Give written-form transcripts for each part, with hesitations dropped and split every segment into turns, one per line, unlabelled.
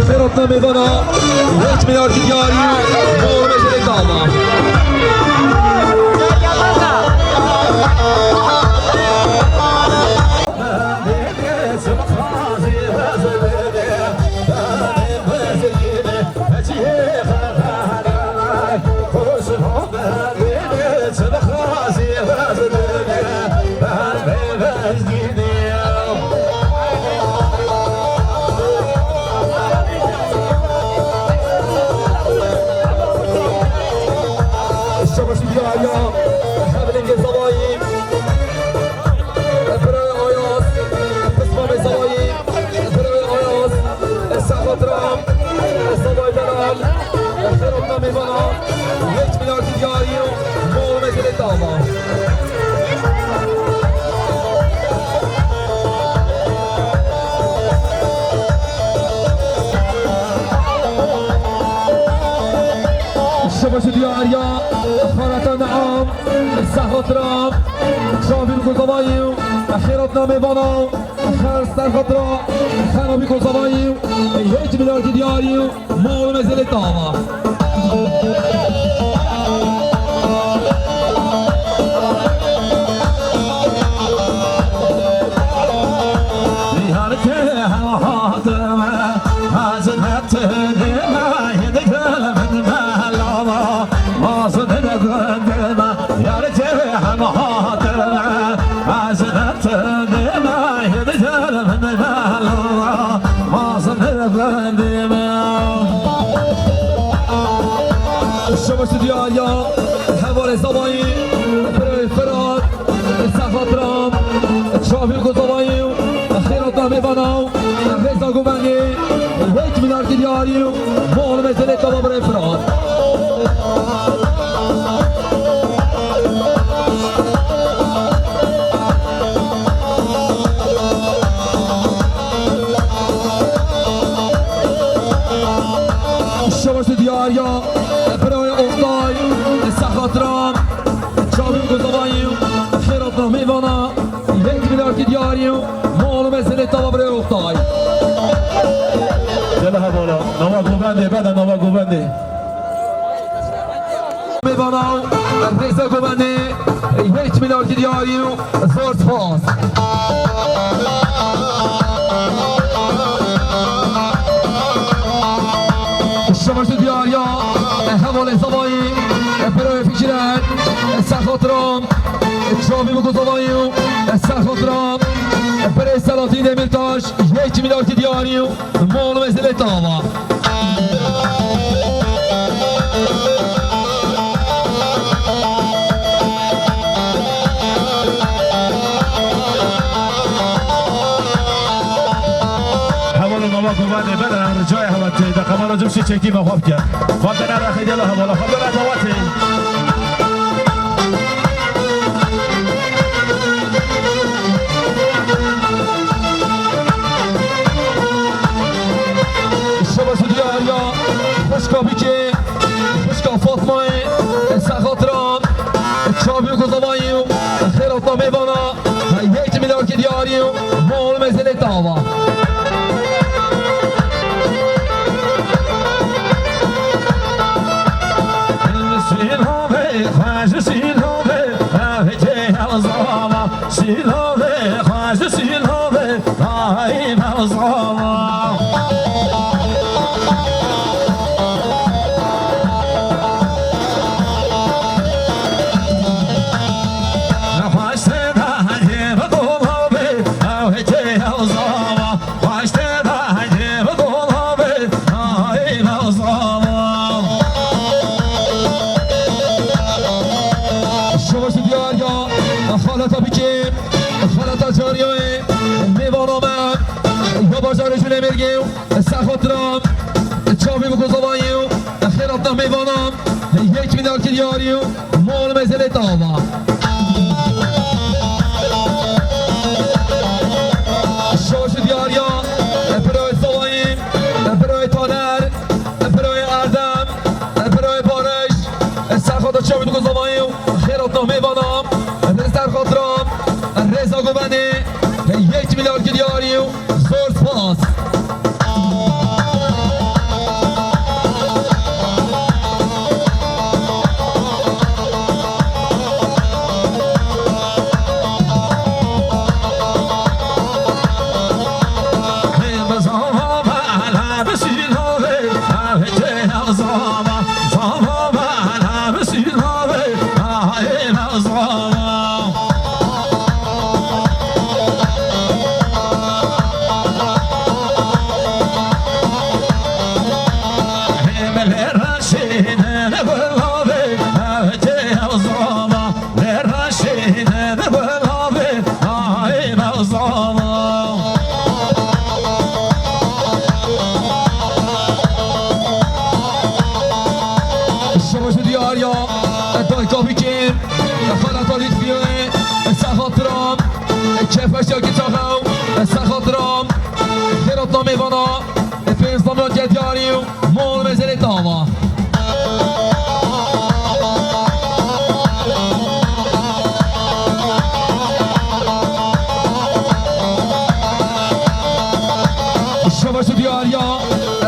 فرطنا ميدانا هيك مليار دياري ومجال الدعوة شباش دياريا خارطة نعم السحوة رام شافي بكل ضبايو أخيرتنا ميبانا خارستان خطرة خانو بكل ضبايو هيك مليار دياريو مول مزل الطعمة الشمس دياليا حوالي صبايا فراد السحفة رام شافي القصبايا أخيرا طعمي بناو ريزا قباني ويت من أرض دياليو مول مزلة طبابر فراد الشمس دياليا براي أوفتاي السحفة رام شافي القصبايا أخيرا طعمي بناو ويت من أرض دياليو مول مزلة طبابر أوفتاي
يلا بالا نوا قوبندي بعد نوا قوبندي
ميباناو ريزا قوبندي 1 میلیارد دیاری و زور سپاس شماش دیاریا حواله زبایی برای فکرن سرخاطرام جامی بگذاوایی و سرخاطرام برای سلاطین دمیرتاش 1 میلیارد دیاری و مال و مزل تاوا
گوانه بدن جای هواتی در کمان جمشی چکی و خواب کرد خواب در رخی دل حوالا خواب در هواتی
شما شدی آریا خوشکا بیچه خوشکا فاطمه سخاطران چابی و گذاوایی و خیرات نامیوانا 1 میلیارد دیاری و مال مزل تاوا
سیلابه خواهش سیلابه راهی موزاما خواهش دهنی بدولابه راهی موزاما خواهش دهنی بدولابه راهی موزاما
شما شدی آریا خالتا بیچه خالتا جاریوه میوانامه یا بازار جونه مرگیو سخاطرام چاوی بگذاواییو خیرات میوانام 1 میلیارد دیاریو مال مزل تاوا شما شدی آریا برای زاوایی برای تانر برای اردم برای بارش سخاطا چاوی بگذاواییو خیرات میوانام سرخاطرام رضا گوبنی 1 میلیارد دیاری و زور سپاس شما شدی آریا دایکا بیکیم خالتا لیتفیوه سخاطرام کفش یا گیتاقو سخاطرام خیرات نامیوانا پینزدام یا گدیاریو مال مزل تاوا شما شدی آریا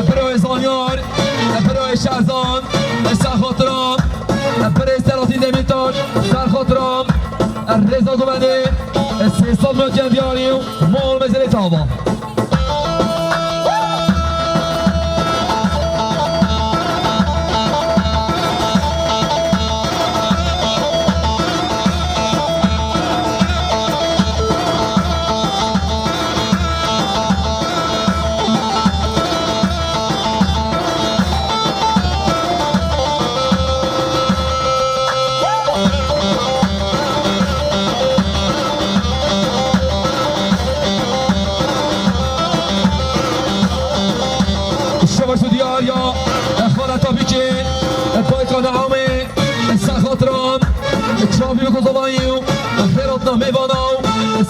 برای زانیار برای شهرزان سرخاطرام برای سلاطین دمیرتاش سرخاطرام رضا گوبنی 300 میلیارد دیاری و مال مزل تاوا شما شدی آریا خالتا بیچه دایکا نهامی سرخاطرام چاوی بگذاوایی و خیرات نامیوانا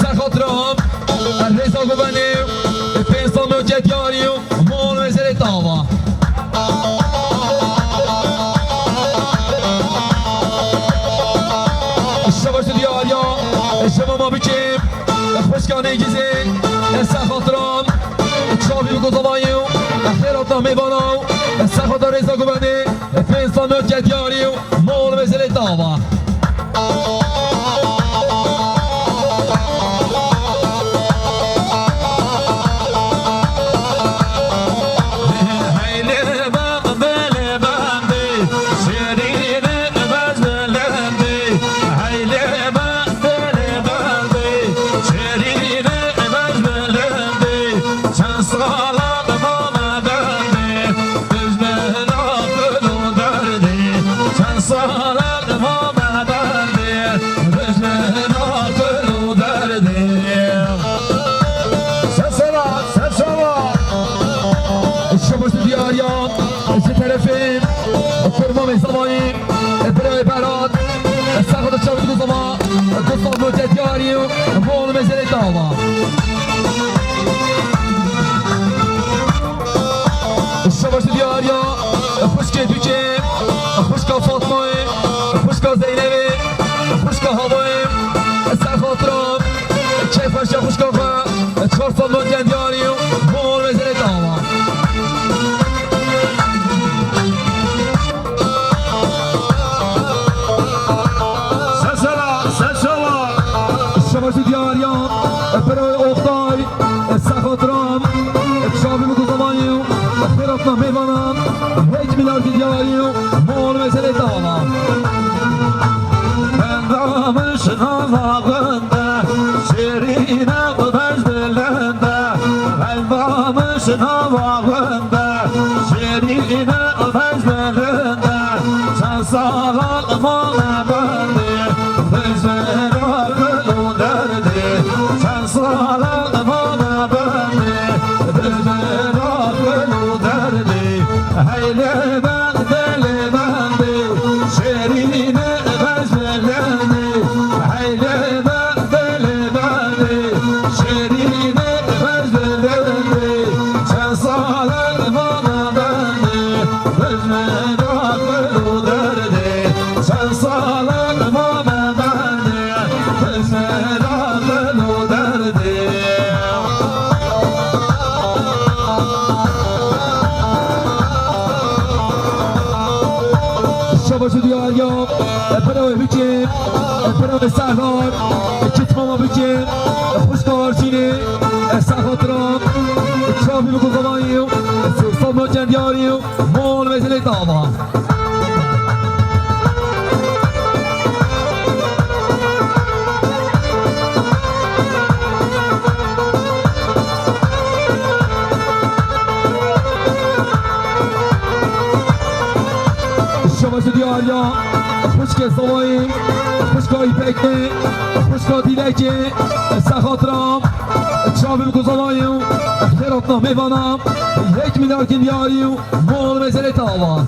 سرخاطرام رضا گوبنی 500 میلیارد دیاری و مال مزل تاوا شما شدی آریا شما ما بیچیم خوشکانه گیزی سرخاطرام چاوی بگذاوایی و خیرات نامیوانا سرخاطر رضا گوبنی 500 میلیارد دیاری و مال مزل تاوا دیاری مال مسئله داوا شباش دیاریا خوشک دوچه خوشکا فاطمه خوشکا زینبه خوشکا هوای سرخاطرام چه فرشا خوشکا و 4 سال مانجن دیاری مال مسئله داوا شباش دیاریان برای اختای سخاطرام شابی مگذمانیم خیراتنا میوانم 1 میلیارد دیاریم مال مسئله داوام
بندامın şınavağında şirine kudaj dilinde Bendamın şınavağında şirine kudaj dilinde Sen sağalmana bendi Bizler akıl derdi Sen sağalmana bendi Bizler akıl derdi Heyle ben deli bendi şirine
شباش دیاریام برای بچیم برای سهران کتماما بچیم خوشکار چینه سخاطرام شابی مگذمانیم 3 سال مانجن دیاریم مال مسئله داوا شباش دیاریا خوشک زوایی خوشکای پکنه خوشکا دیلکه سخاطرام شابی مگذمانیم خیراتنا میوانم 1 میلیارد دیاریم مال مسئله داوا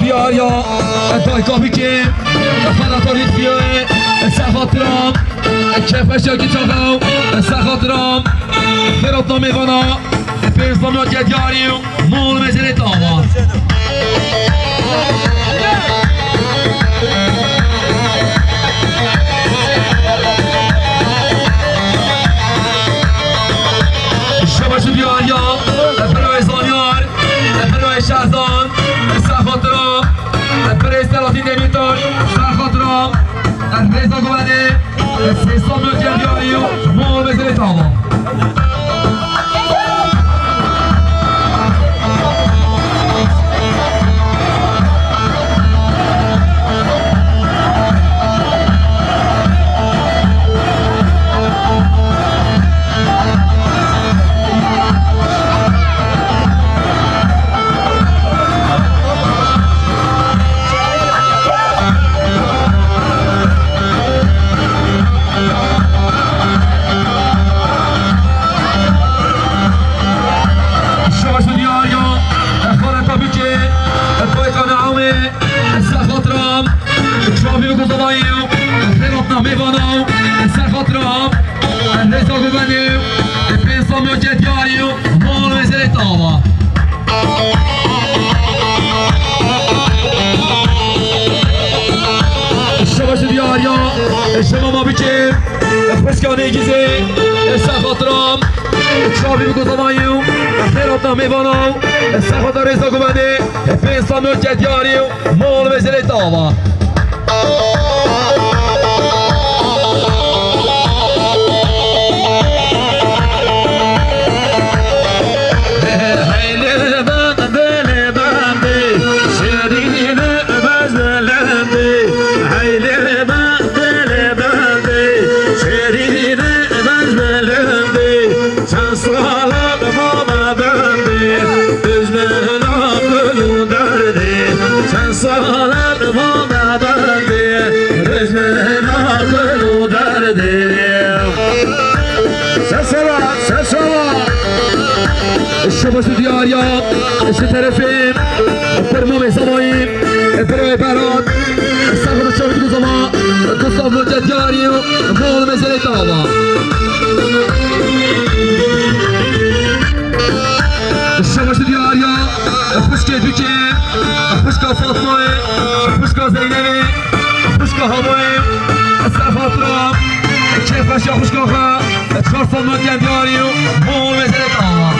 Diaria, daj kapikiem, fanatorit fiume, szafatram, kefesek kicsavau, szafatram, kieraptam még van a pénzlamot egy gyárjú, mól mezeli tava. Shabashu diaria, però zanyar, però shazan, szafatram, Presta la fine vitor, Sarkotrom, Reza Govane, Sesson Mölgyen Mol Vezeli Tava. شما بیچه پسکانه گیزه سخاطرام چابی بگذاریم خیرات نمیوانم سخاطر رزا گمده پیسان مرکت یاریم مال وزیر داوا شباش دیاریا اشت طرفیم فرمام زماییم برای برات سفر شاهد گزما گستاف مجد دیاریم مول مزل داوا شباش دیاریا پشک دوکیم پشک فاطمه پشک زینبی پشک هوایی سفاترام کیفش یا پشک ها چهار سال مجد دیاریم مول مزل داوا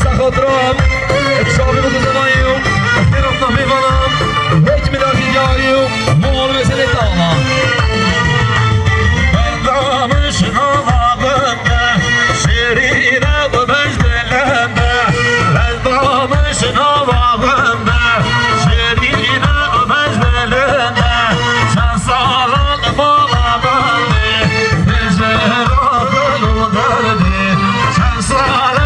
Sakotrom, çabuk bugüzeyim, ferahla meyvanam, hiç milat diyarım, mol mesele dağla. Ben damışın ağabeyde, şerine mecdelende. Ben damışın ağabeyde, şerine mecdelende. Sen sağlan bana bende, mecler akıl derdi. Sen sağlan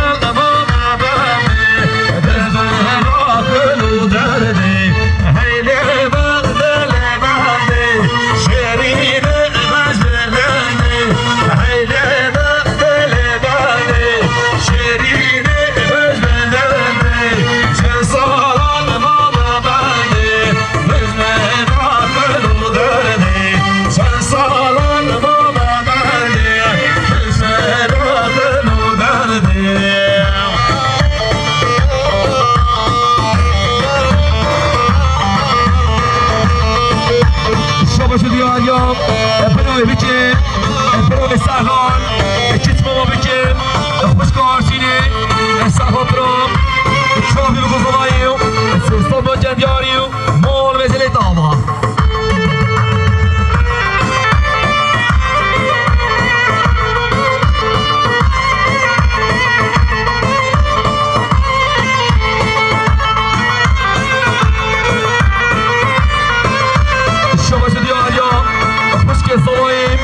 برای بکن برای سهلان کت ماما بکن خوش کارشینه سهات را چاپی بگذاریم سرستان با جندیاریم مال وزل داوا شباش دیاریا خوش که زوایم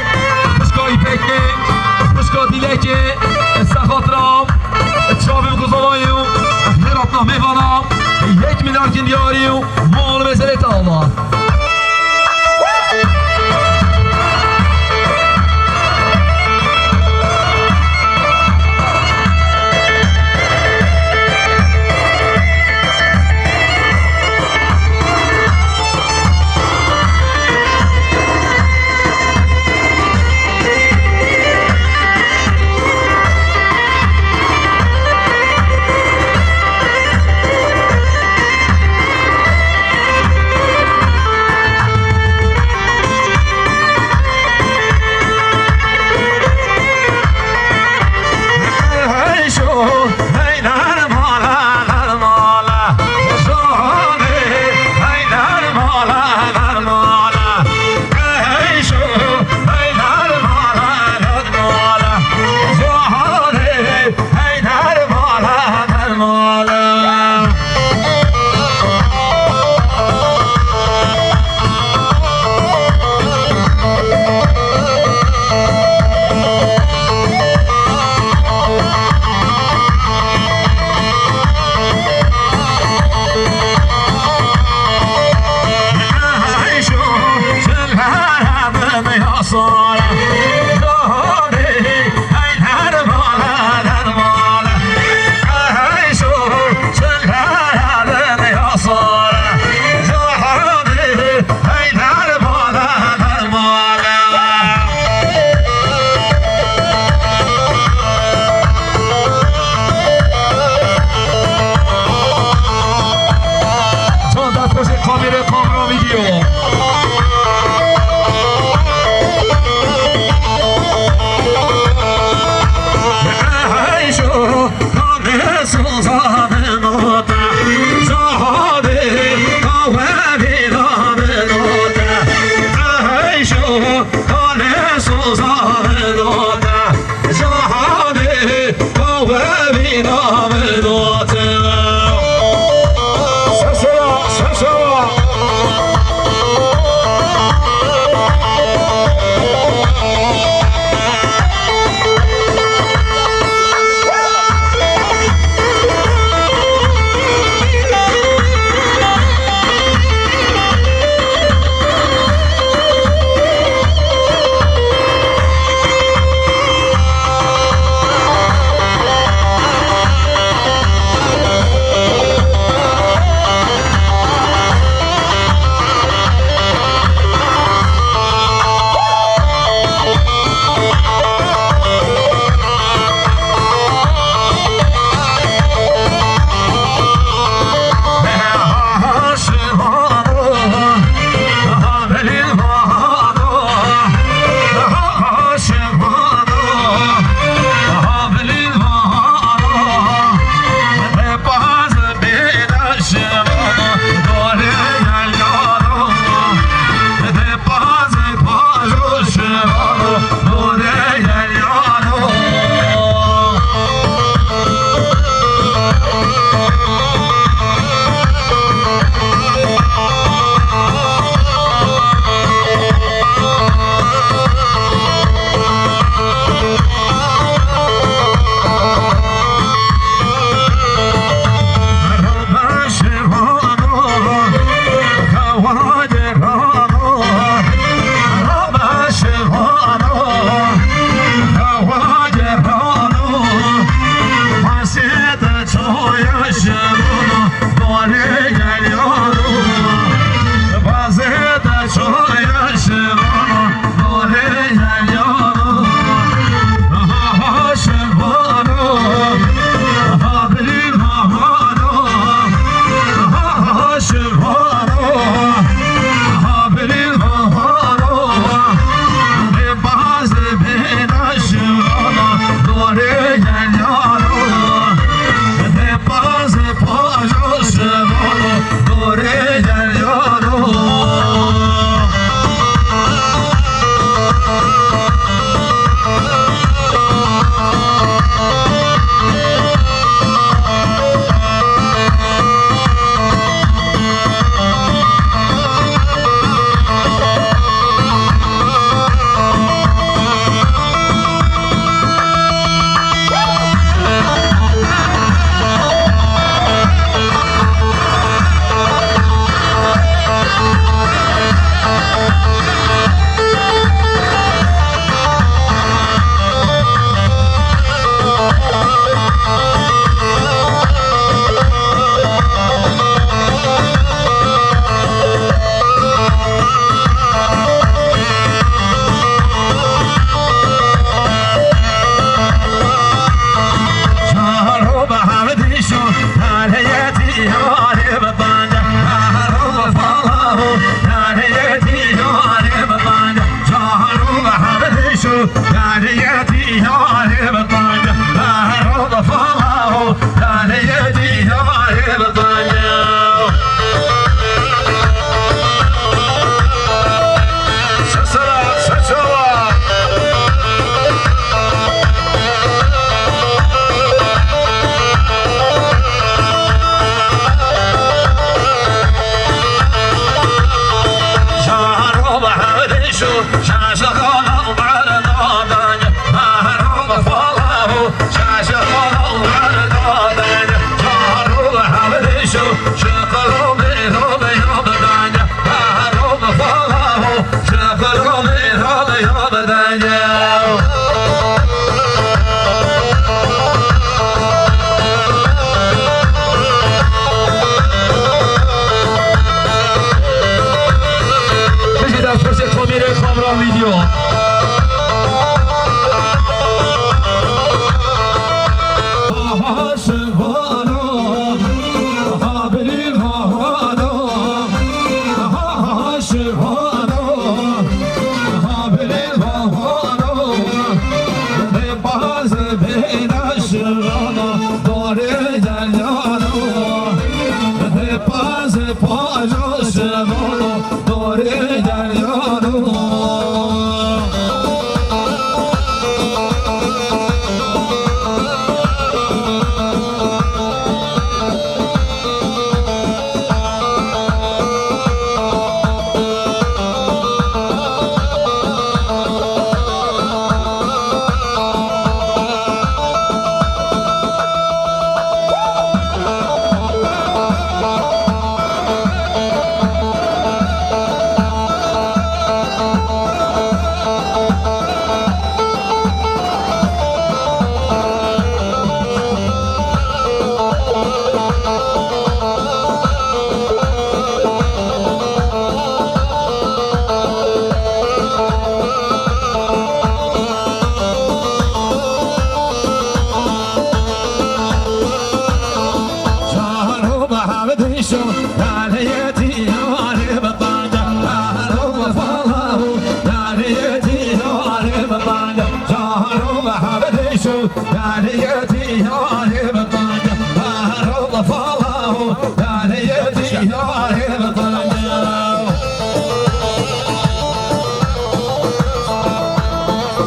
جارو محبتشو دانيتي ياري بطانيا هارو فالله دانيتي ياري بطانيا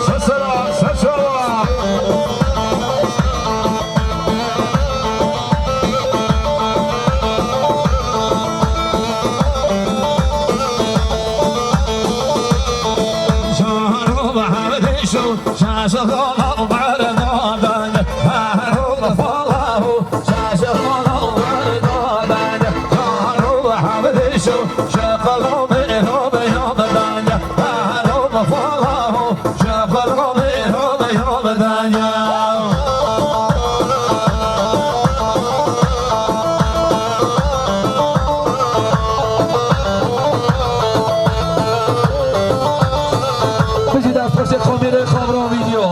سسرا سسرا جارو محبتشو شاشة
Petit d'afro, c'est premier de Chabron vidéo.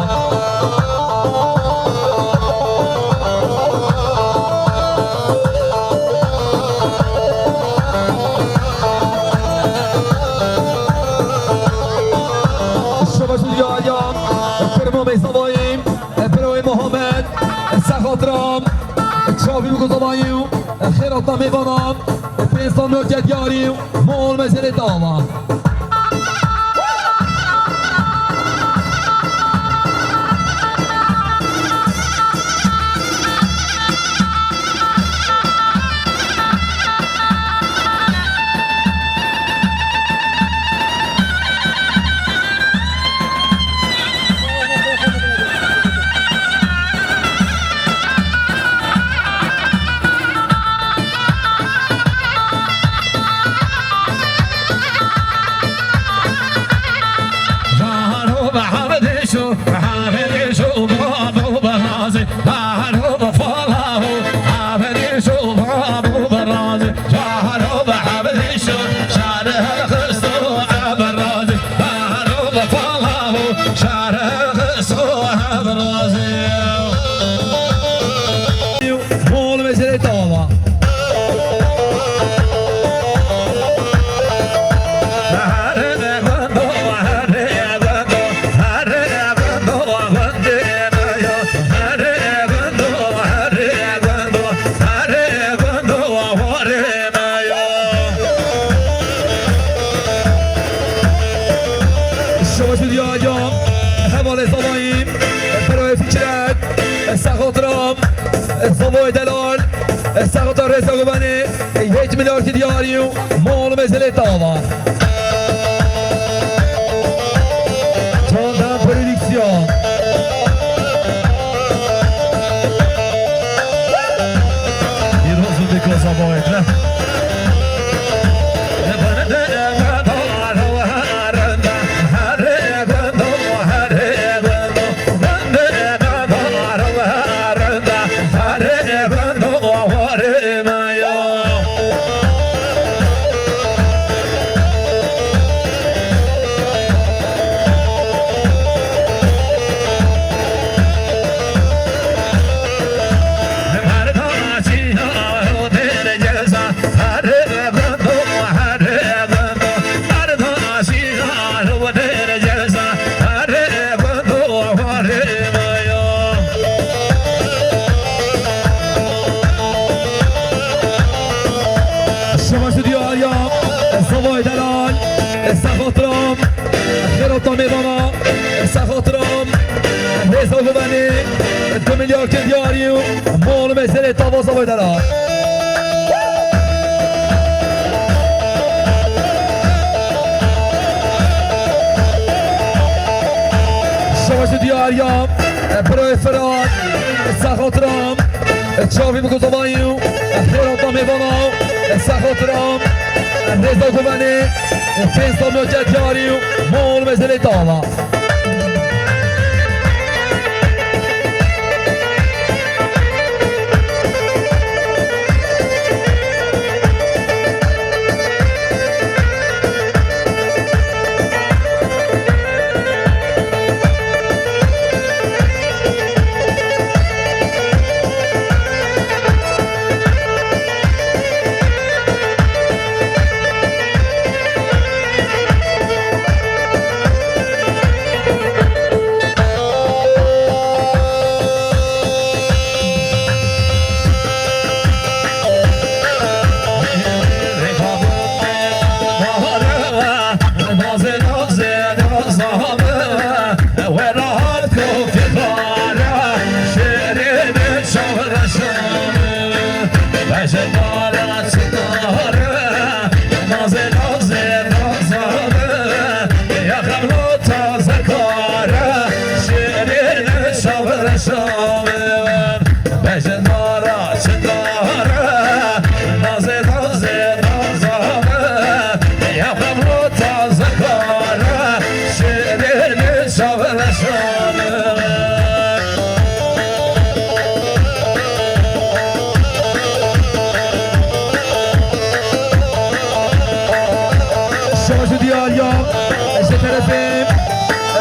شما سویا آیام فرمو میزنواییم برای محمد سخاطرام چاوی بگذاریم خیرات نمیوانم پنسان مرکت یاریم مول مزل داما مول مزل داما شما شدی آجام حوال زمانیم برای فکرت سخاطرام زوای دلال سخاطر رزا گوبنی 1 میلیارد دیاری و مال مزل داما تاندن پرودیکسیون
این روز دیگه زباید نه
شما شدی آیام زوای دلال سخاطرام خیرات میوانا سخاطرام رزا گوبنی 2 میلیارد دیاری و مال مزل داما زوای دلال شما شدی آیام برای فراد سخاطرام چاوی بگذاریم خیرات میوانا سخاطرام رزا گوبنی پنسان مرکت یاری و مول مزل داما شمس دیاریا اشته طرفیم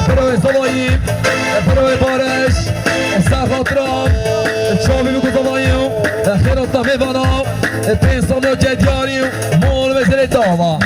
بروی زواییم بروی بارش سرخاطرام چاوی بگو زواییم خیرات نمیوانم پینسان و جدیاریم مول بزر داوا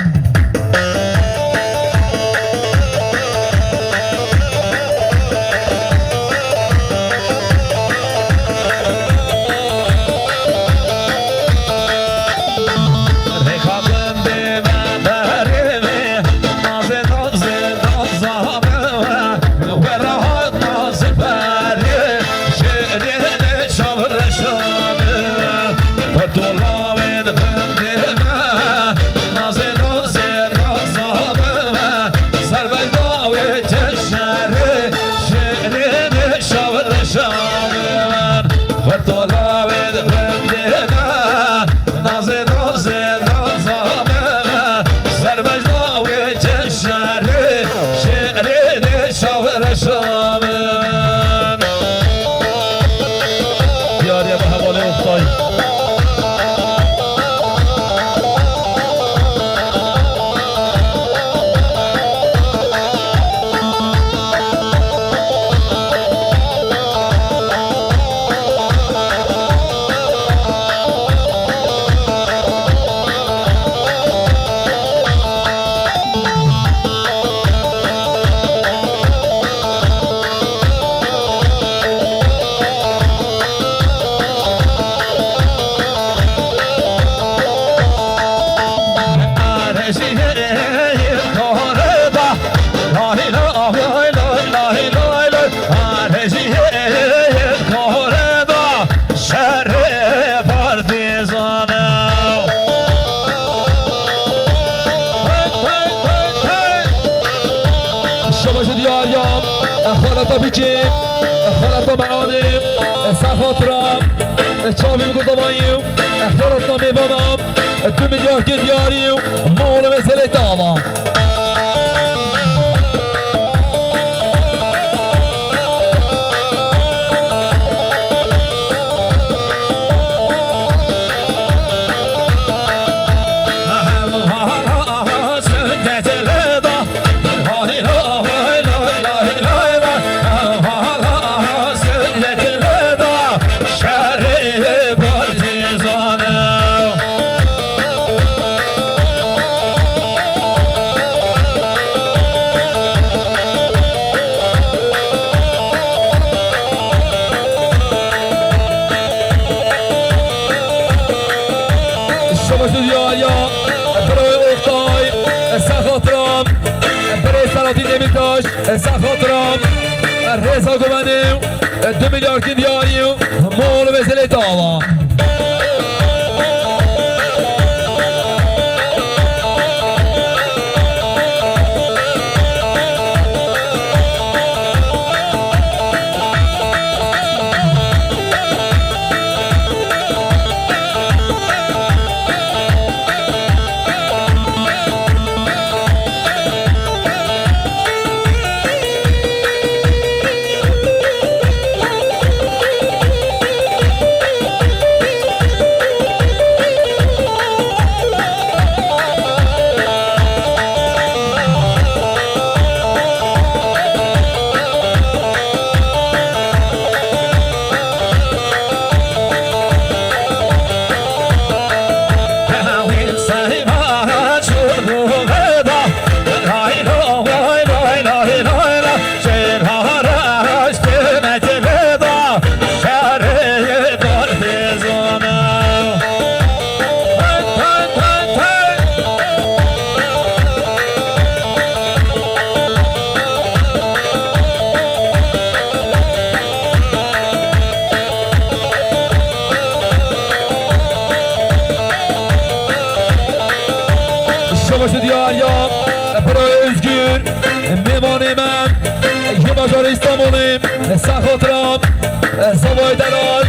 بیچیم خالت معادیم سرخاطرم چاوی بگو زواییم خیرات نمیوانم 2 میلیارد که دیاریم مول مثل داوا سرخاطرم رضا گوانیم 2 میلیارد که دیاریم مول مثل داوا باشه دیاریا برای özgür میمانه من یه مجار استانبولیم سخاطرم سوای دلال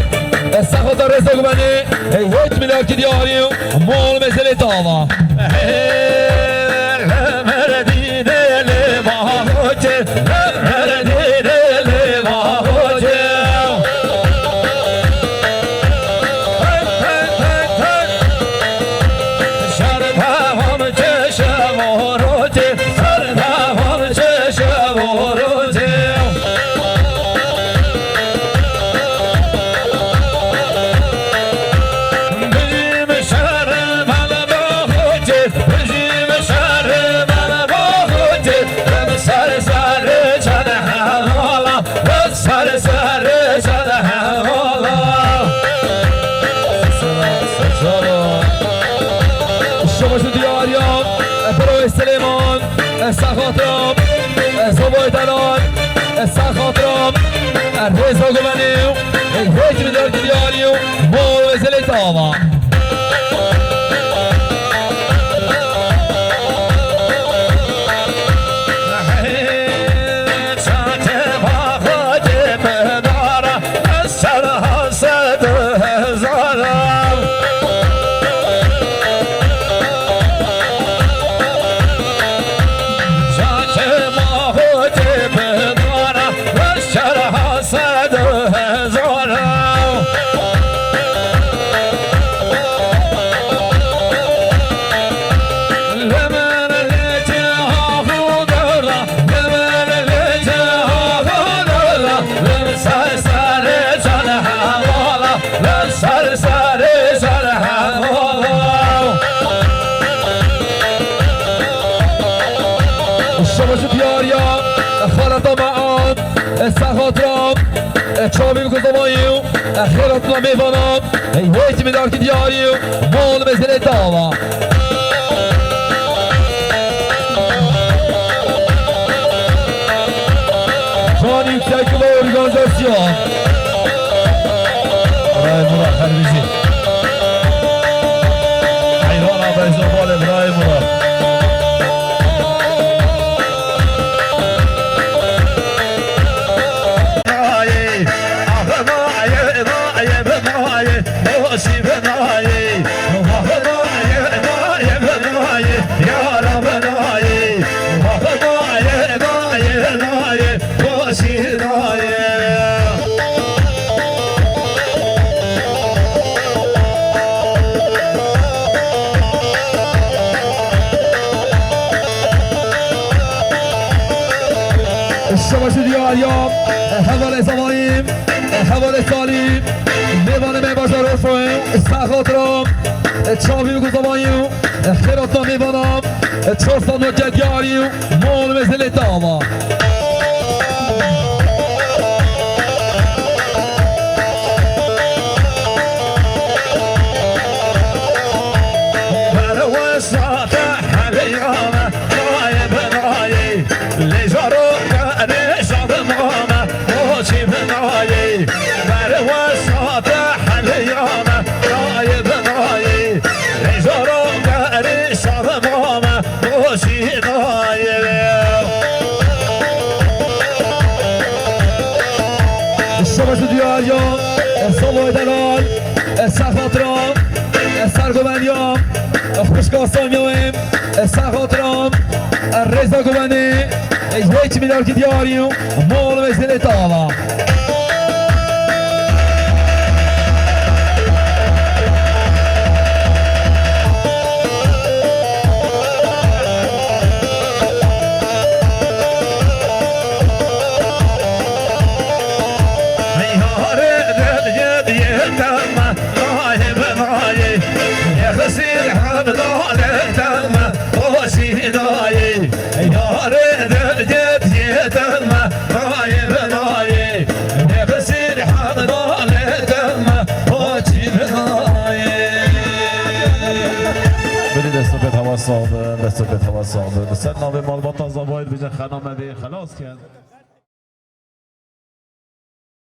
سخاطر رسا گمنی 1 میلیارد که دیاریم مول مثل داوا مردی دل باچه مردی دل رضا گمنی هیچ میدار دیاری و مال و زلی تاوا سخاطرام چابی بکزماییم خیراتنا میوانم هیچ میدار که دیاریم مال بزنه داوا جان yüksek ve organizasyon İbrahim Murat Herbici Hayran abi Zobal İbrahim Murat شباشو دیاریم حوال زمانیم حوال سالیم میوانه میباشا روشویم سخاطرم چاوی بگو زمانیم خیراتنا میوانم چوستان و جدیاریم مال مثل داما شباشو دیاریم سالوی دلال سخاطرام سرگوبنیام خوشگاستانیام سخاطرام رضا گوبنی هیچ میدار که دیاریم مال بزنه داوا
دست به هوا ساده. دست نام مال با تازه باید بجن خنامه خلاص کرد.